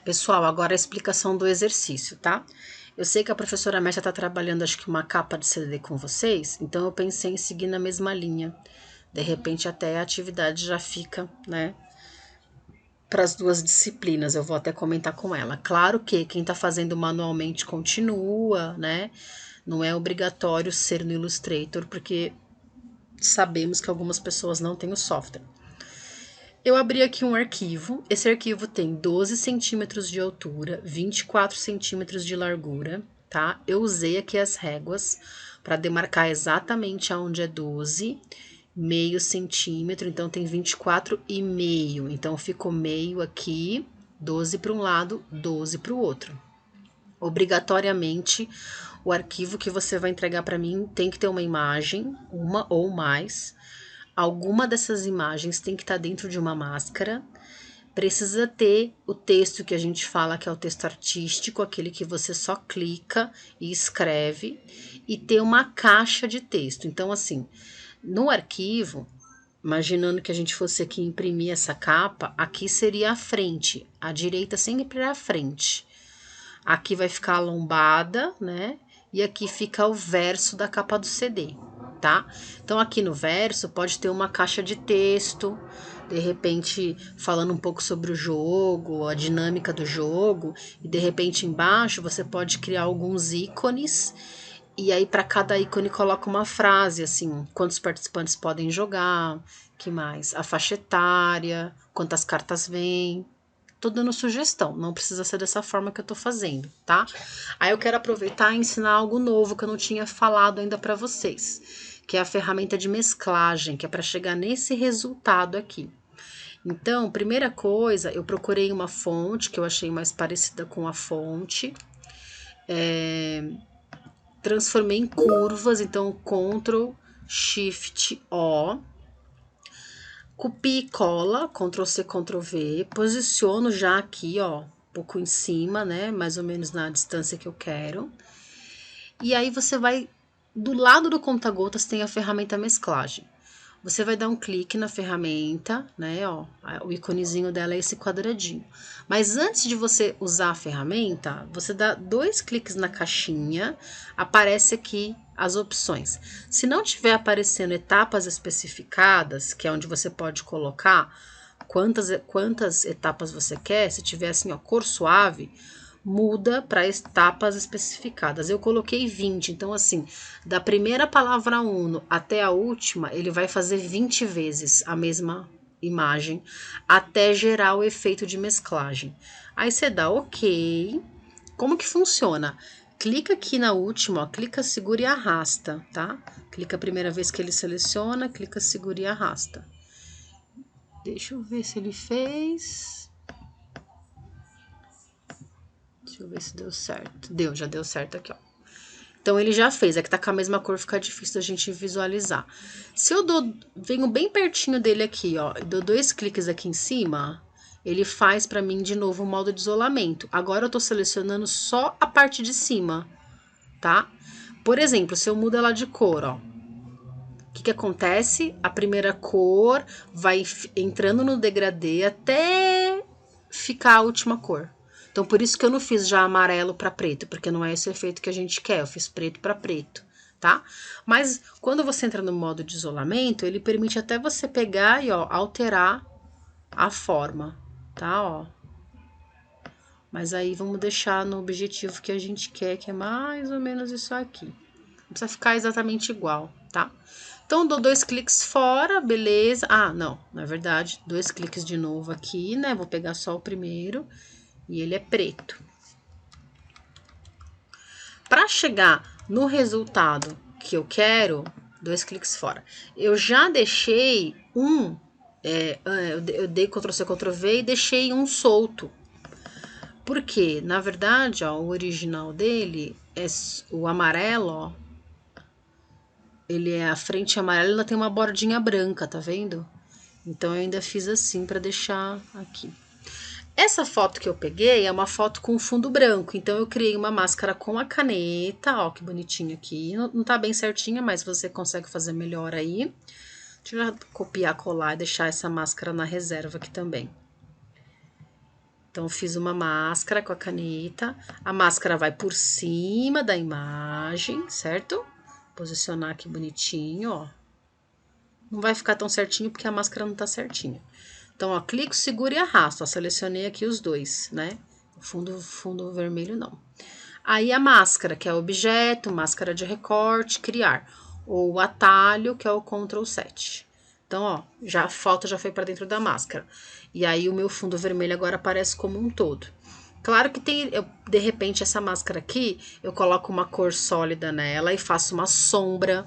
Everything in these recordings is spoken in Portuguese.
Pessoal, agora a explicação do exercício, tá? Eu sei que a professora Messia está trabalhando, acho que uma capa de CD com vocês, então eu pensei em seguir na mesma linha. De repente até a atividade já fica, né, para as duas disciplinas, eu vou até comentar com ela. Claro que quem está fazendo manualmente continua, né? Não é obrigatório ser no Illustrator, porque sabemos que algumas pessoas não têm o software. Eu abri aqui um arquivo. Esse arquivo tem 12 centímetros de altura, 24 centímetros de largura, tá? Eu usei aqui as réguas para demarcar exatamente aonde é 12, meio centímetro, então tem 24,5. Então ficou meio aqui, 12 para um lado, 12 para o outro. Obrigatoriamente, o arquivo que você vai entregar para mim tem que ter uma imagem, uma ou mais. Alguma dessas imagens tem que estar dentro de uma máscara. Precisa ter o texto que a gente fala que é o texto artístico, aquele que você só clica e escreve, e ter uma caixa de texto. Então, assim, no arquivo, imaginando que a gente fosse aqui imprimir essa capa, aqui seria a frente, a direita sempre é a frente. Aqui vai ficar a lombada, né? E aqui fica o verso da capa do CD, tá? Então aqui no verso pode ter uma caixa de texto, de repente falando um pouco sobre o jogo, a dinâmica do jogo, e de repente embaixo você pode criar alguns ícones, e aí para cada ícone coloca uma frase, assim, quantos participantes podem jogar, que mais? A faixa etária, quantas cartas vêm. Tô dando sugestão, não precisa ser dessa forma que eu tô fazendo, tá? Aí eu quero aproveitar e ensinar algo novo que eu não tinha falado ainda para vocês, que é a ferramenta de mesclagem, que é para chegar nesse resultado aqui. Então, primeira coisa, eu procurei uma fonte que eu achei mais parecida com a fonte, transformei em curvas, então Ctrl Shift O, copia e cola, Ctrl C, Ctrl V, posiciono já aqui, ó, um pouco em cima, né, mais ou menos na distância que eu quero. E aí você vai, do lado do conta-gotas tem a ferramenta mesclagem. Você vai dar um clique na ferramenta, né, ó, o iconezinho dela é esse quadradinho. Mas antes de você usar a ferramenta, você dá 2 cliques na caixinha, aparece aqui as opções. Se não tiver aparecendo etapas especificadas, que é onde você pode colocar quantas etapas você quer, se tiver assim, ó, cor suave, muda para etapas especificadas. Eu coloquei 20, então assim, da primeira palavra uno até a última, ele vai fazer 20 vezes a mesma imagem, até gerar o efeito de mesclagem. Aí você dá OK. Como que funciona? Clica aqui na última, ó, clica, segura e arrasta, tá? Clica a primeira vez que ele seleciona, clica, segura e arrasta. Deixa eu ver se ele fez. Deixa eu ver se deu certo. Deu, já deu certo aqui, ó. Então ele já fez, é que tá com a mesma cor, fica difícil da gente visualizar. Se eu venho bem pertinho dele aqui, ó, e dou 2 cliques aqui em cima, ele faz pra mim de novo o modo de isolamento. Agora eu tô selecionando só a parte de cima, tá? Por exemplo, se eu mudo ela de cor, ó, o que acontece? A primeira cor vai entrando no degradê até ficar a última cor. Então, por isso que eu não fiz já amarelo para preto, porque não é esse o efeito que a gente quer. Eu fiz preto para preto, tá? Mas quando você entra no modo de isolamento, ele permite até você pegar e, ó, alterar a forma, tá? Ó. Mas aí vamos deixar no objetivo que a gente quer, que é mais ou menos isso aqui. Não precisa ficar exatamente igual, tá? Então, dou 2 cliques fora, beleza. Ah, não, na verdade, 2 cliques de novo aqui, né? Vou pegar só o primeiro e ele é preto. Para chegar no resultado que eu quero, 2 cliques fora. Eu já deixei eu dei Ctrl C, Ctrl V e deixei um solto. Porque, na verdade, ó, o original dele é o amarelo, ó. Ele é a frente amarela e ainda tem uma bordinha branca, tá vendo? Então, eu ainda fiz assim para deixar aqui. Essa foto que eu peguei é uma foto com fundo branco, então eu criei uma máscara com a caneta, ó, que bonitinho aqui. Não tá bem certinha, mas você consegue fazer melhor aí. Deixa eu já copiar, colar e deixar essa máscara na reserva aqui também. Então, fiz uma máscara com a caneta. A máscara vai por cima da imagem, certo? Posicionar aqui bonitinho, ó. Não vai ficar tão certinho porque a máscara não tá certinha. Então, ó, clico, seguro e arrasto. Ó, selecionei aqui os dois, né? O fundo vermelho não. Aí a máscara, que é objeto, máscara de recorte, criar. Ou o atalho, que é o Ctrl 7. Então, ó, a foto já foi para dentro da máscara. E aí o meu fundo vermelho agora aparece como um todo. Claro que tem, de repente, essa máscara aqui, eu coloco uma cor sólida nela e faço uma sombra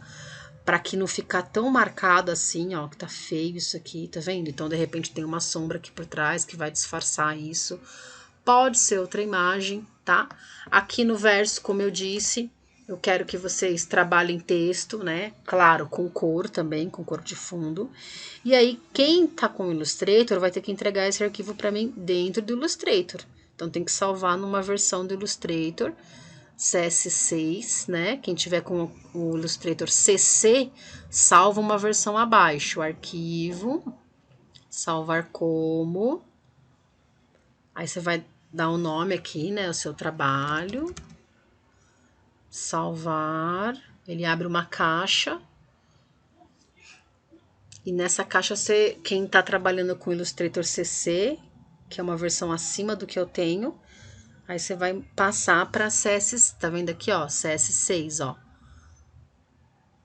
para que não ficar tão marcado assim, ó, que tá feio isso aqui, tá vendo? Então, de repente, tem uma sombra aqui por trás que vai disfarçar isso. Pode ser outra imagem, tá? Aqui no verso, como eu disse, eu quero que vocês trabalhem texto, né? Claro, com cor também, com cor de fundo. E aí, quem tá com o Illustrator vai ter que entregar esse arquivo para mim dentro do Illustrator. Então, tem que salvar numa versão do Illustrator CS6, né? Quem tiver com o Illustrator CC, salva uma versão abaixo. Arquivo, salvar como. Aí você vai dar um nome aqui, né? O seu trabalho. Salvar. Ele abre uma caixa. E nessa caixa, quem tá trabalhando com Illustrator CC, que é uma versão acima do que eu tenho, aí você vai passar para CS, tá vendo aqui, ó, CS6, ó.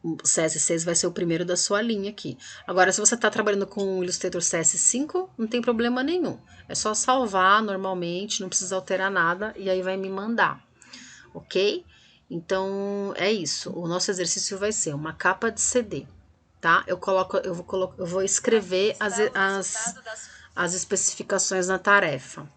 O CS6 vai ser o primeiro da sua linha aqui. Agora, se você está trabalhando com o Illustrator CS5, não tem problema nenhum. É só salvar normalmente, não precisa alterar nada e aí vai me mandar, ok? Então, é isso. O nosso exercício vai ser uma capa de CD, tá? Eu vou escrever as especificações na tarefa.